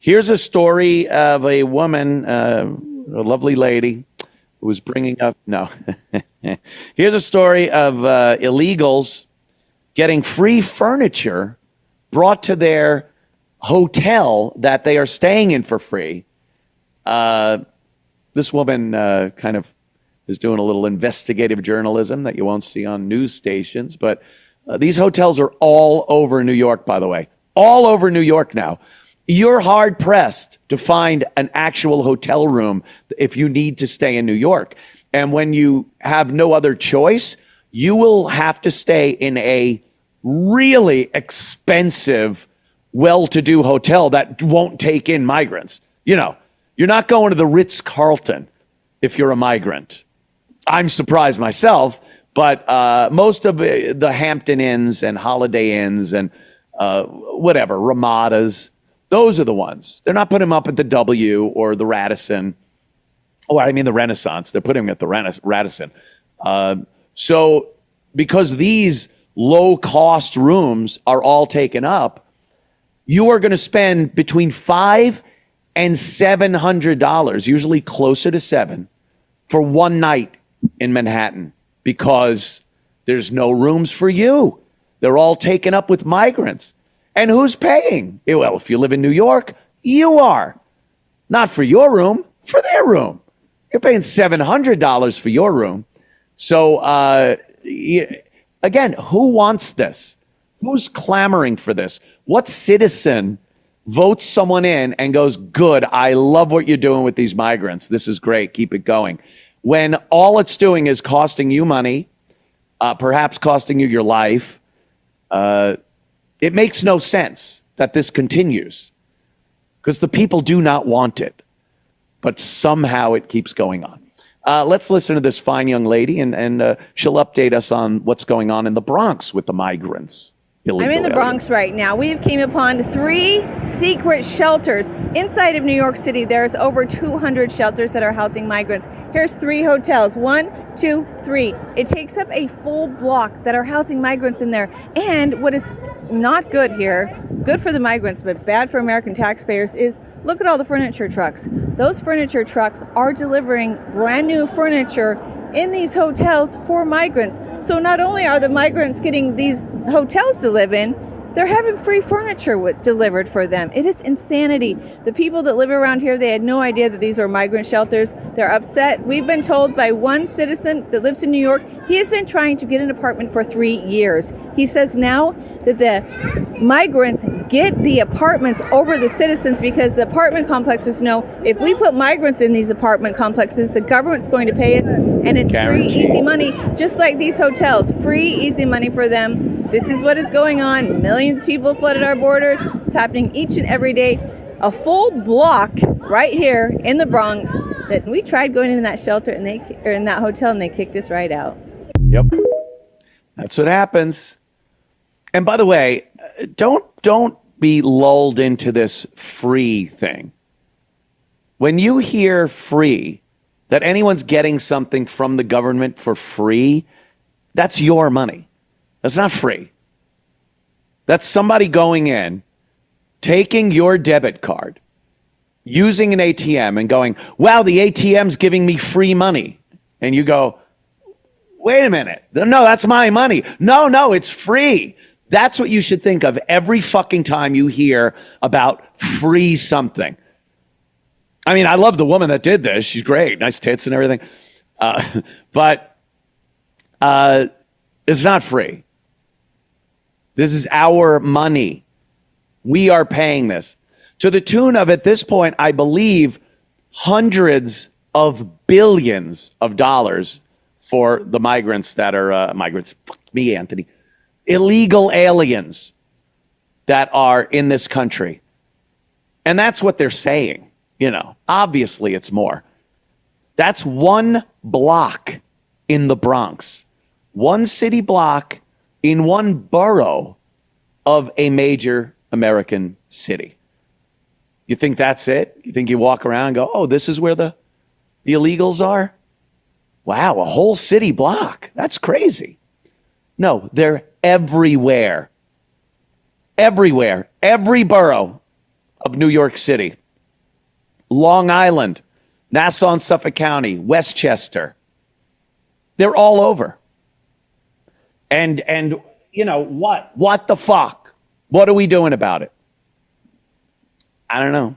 Here's a story of a woman, a lovely lady, who was bringing up. No. Here's a story of illegals getting free furniture brought to their hotel that they are staying in for free. This woman kind of is doing a little investigative journalism that you won't see on news stations. But these hotels are all over New York, by the way. All over New York now. You're hard pressed to find an actual hotel room if you need to stay in New York. And when you have no other choice, you will have to stay in a really expensive, well-to-do hotel that won't take in migrants. You know, you're not going to the Ritz-Carlton if you're a migrant. I'm surprised myself, but most of the Hampton Inns and Holiday Inns and whatever, Ramadas, those are the ones. They're not putting them up at the W or the Radisson. Oh, I mean the Renaissance. They're putting them at the Radisson. So because these low-cost rooms are all taken up, you are going to spend between $500 and $700, usually closer to $700, for one night in Manhattan because there's no rooms for you. They're all taken up with migrants. And who's paying? Well, if you live in New York, you are. Not for your room, for their room. You're paying $700 for your room. So, again, who wants this? Who's clamoring for this? What citizen votes someone in and goes, good, I love what you're doing with these migrants. This is great. Keep it going. When all it's doing is costing you money, perhaps costing you your life. It makes no sense that this continues because the people do not want it, but somehow it keeps going on. Let's listen to this fine young lady, and she'll update us on what's going on in the Bronx with the migrants. I'm in the Bronx right now. We've came upon 3 secret shelters. Inside of New York City, there's over 200 shelters that are housing migrants. Here's 3 hotels. 1, 2, 3. It takes up a full block that are housing migrants in there. And what is not good here, good for the migrants, but bad for American taxpayers, is look at all the furniture trucks. Those furniture trucks are delivering brand new furniture in these hotels for migrants. So not only are the migrants getting these hotels to live in, they're having free furniture delivered for them. It is insanity. The people that live around here, they had no idea that these were migrant shelters. They're upset. We've been told by one citizen that lives in New York, he has been trying to get an apartment for 3 years. He says now that the migrants get the apartments over the citizens because the apartment complexes know if we put migrants in these apartment complexes, the government's going to pay us, and it's free, easy money, just like these hotels. Free, easy money for them. This is what is going on. Millions of people flooded our borders. It's happening each and every day. A full block right here in the Bronx that we tried going into that shelter and in that hotel and they kicked us right out. Yep. That's what happens. And by the way, don't be lulled into this free thing. When you hear free, that anyone's getting something from the government for free, that's your money. That's not free. That's somebody going in, taking your debit card, using an ATM and going, wow, the ATM's giving me free money. And you go, wait a minute. No, that's my money. No, it's free. That's what you should think of every fucking time you hear about free something. I mean, I love the woman that did this. She's great. Nice tits and everything. But it's not free. This is our money. We are paying this to the tune of, at this point, I believe, hundreds of billions of dollars for the migrants that are migrants. Fuck me, Anthony. Illegal aliens that are in this country. And that's what they're saying. You know, obviously it's more. That's one block in the Bronx. One city block in one borough of a major American city. You think that's it? You think you walk around and go, oh, this is where the illegals are? Wow, a whole city block. That's crazy. No, they're everywhere. Everywhere. Every borough of New York City, Long Island, Nassau and Suffolk County, Westchester. They're all over. And you know what? What the fuck? What are we doing about it? I don't know.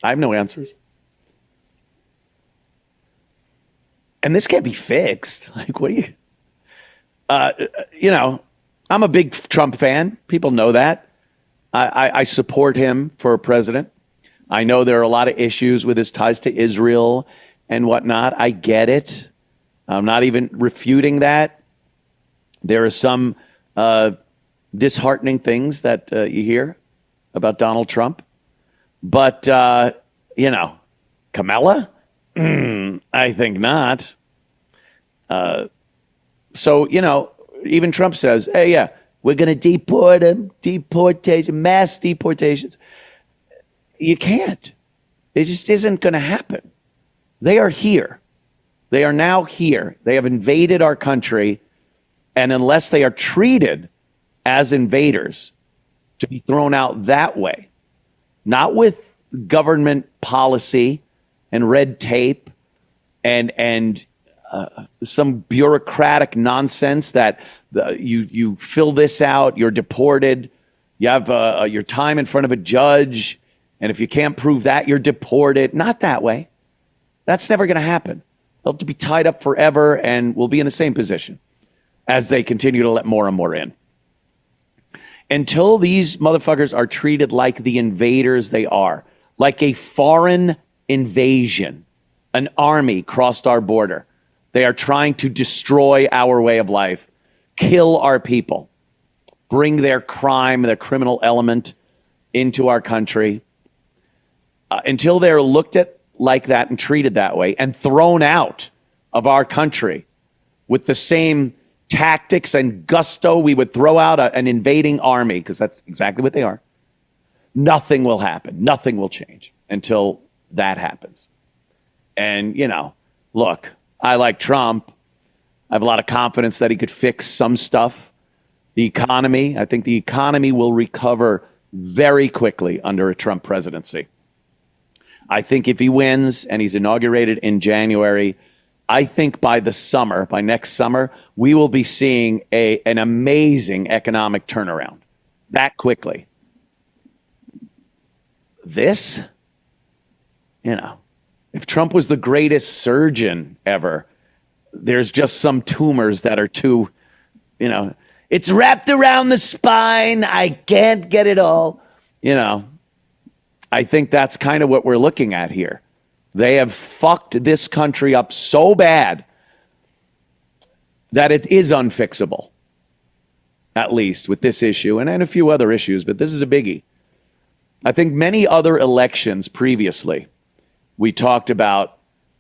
I have no answers. And this can't be fixed. Like, what do you... you know, I'm a big Trump fan. People know that. I support him for president. I know there are a lot of issues with his ties to Israel and whatnot. I get it. I'm not even refuting that. There are some disheartening things that you hear about Donald Trump. But, you know, Kamala? I think not. So, you know, even Trump says, hey, yeah, we're going to deport him, deportation, mass deportations. You can't. It just isn't going to happen. They are here. They are now here. They have invaded our country. And unless they are treated as invaders, to be thrown out that way, not with government policy and red tape and some bureaucratic nonsense that you fill this out, you're deported, you have your time in front of a judge, and if you can't prove that, you're deported. Not that way. That's never going to happen. They'll be tied up forever, and we'll be in the same position as they continue to let more and more in. Until these motherfuckers are treated like the invaders they are, like a foreign invasion, an army crossed our border. They are trying to destroy our way of life, kill our people, bring their crime, their criminal element into our country. Until they're looked at like that and treated that way and thrown out of our country with the same tactics and gusto we would throw out an invading army, because that's exactly what they are, nothing will happen. Nothing will change until that happens. And, you know, look, I like Trump. I have a lot of confidence that he could fix some stuff. The economy, I think the economy will recover very quickly under a Trump presidency. I think if he wins and he's inaugurated in January, I think by the summer, by next summer, we will be seeing an amazing economic turnaround that quickly. This, you know, if Trump was the greatest surgeon ever, there's just some tumors that are too, you know, it's wrapped around the spine. I can't get it all. You know, I think that's kind of what we're looking at here. They have fucked this country up so bad that it is unfixable, at least with this issue and a few other issues, but this is a biggie. I think many other elections previously, we talked about,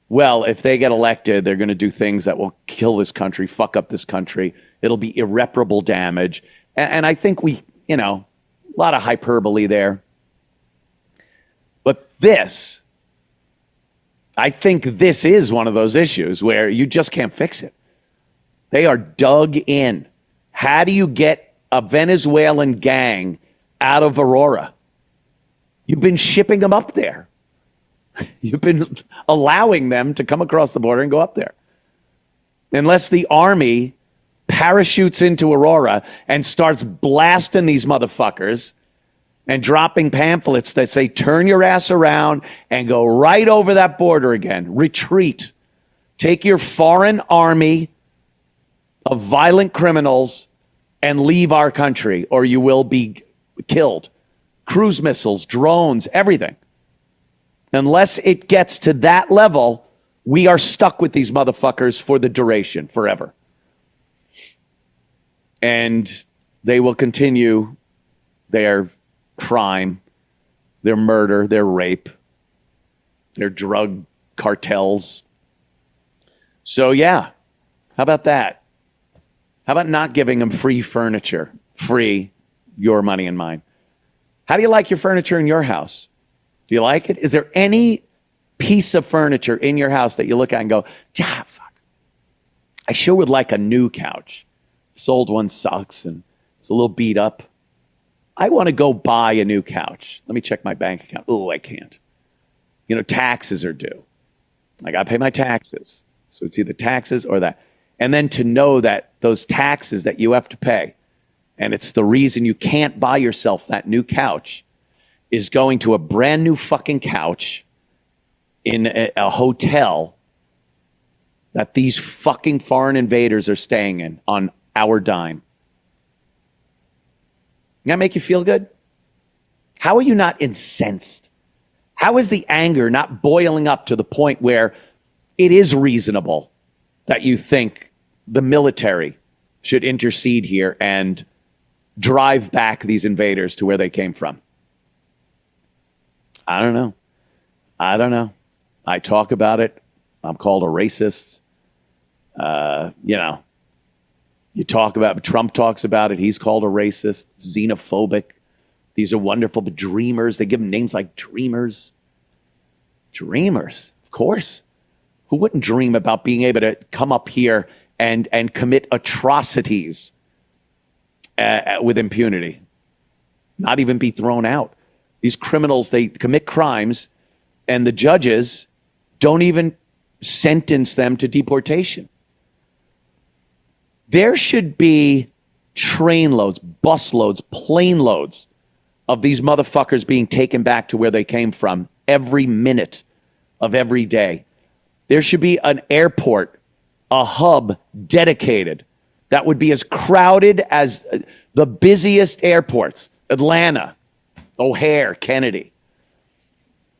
well, if they get elected, they're going to do things that will kill this country, fuck up this country. It'll be irreparable damage. And I think we, you know, a lot of hyperbole there. But this, I think this is one of those issues where you just can't fix it. They are dug in. How do you get a Venezuelan gang out of Aurora? You've been shipping them up there. You've been allowing them to come across the border and go up there. Unless the army parachutes into Aurora and starts blasting these motherfuckers and dropping pamphlets that say, turn your ass around and go right over that border again. Retreat. Take your foreign army of violent criminals and leave our country, or you will be killed. Cruise missiles, drones, everything. Unless it gets to that level, we are stuck with these motherfuckers for the duration, forever. And they will continue their crime, their murder, their rape, their drug cartels. So yeah, how about that? How about not giving them free furniture? Free, your money and mine. How do you like your furniture in your house? Do you like it? Is there any piece of furniture in your house that you look at and go, yeah, fuck, I sure would like a new couch. This old one sucks and it's a little beat up. I want to go buy a new couch. Let me check my bank account. Oh, I can't. You know, taxes are due. I got to pay my taxes. So it's either taxes or that. And then to know that those taxes that you have to pay, and it's the reason you can't buy yourself that new couch, is going to a brand new fucking couch in a hotel that these fucking foreign invaders are staying in on our dime. That make you feel good? How are you not incensed? How is the anger not boiling up to the point where it is reasonable that you think the military should intercede here and drive back these invaders to where they came from? I don't know. I talk about it. I'm called a racist. You talk about, Trump talks about it. He's called a racist, xenophobic. These are wonderful, but dreamers. They give them names like dreamers. Dreamers, of course. Who wouldn't dream about being able to come up here and commit atrocities with impunity? Not even be thrown out. These criminals, they commit crimes, and the judges don't even sentence them to deportation. There should be train loads, bus loads, plane loads of these motherfuckers being taken back to where they came from every minute of every day. There should be an airport, a hub dedicated that would be as crowded as the busiest airports, Atlanta, O'Hare, Kennedy.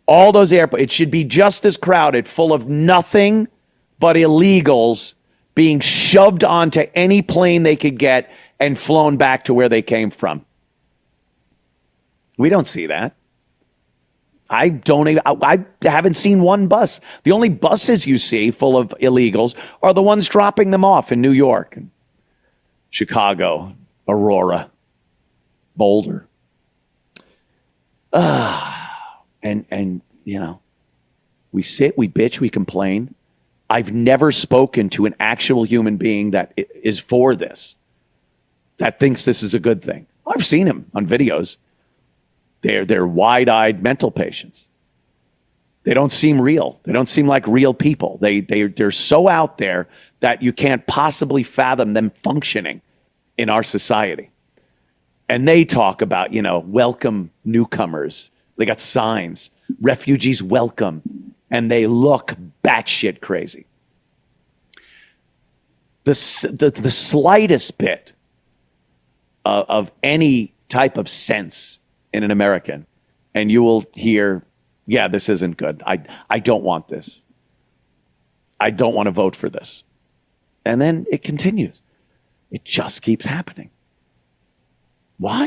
All those airports, it should be just as crowded, full of nothing but illegals being shoved onto any plane they could get and flown back to where they came from. We don't see that. I haven't seen one bus. The only buses you see full of illegals are the ones dropping them off in New York, and Chicago, Aurora, Boulder. And you know, we sit, we bitch, we complain. I've never spoken to an actual human being that is for this, that thinks this is a good thing. I've seen him on videos. They're wide-eyed mental patients. They don't seem real. They don't seem like real people. They're so out there that you can't possibly fathom them functioning in our society. And they talk about, welcome newcomers. They got signs, refugees welcome, and they look batshit crazy. The slightest bit of any type of sense in an American, and you will hear, yeah, this isn't good. I don't want this. I don't want to vote for this. And then it continues. It just keeps happening. Why?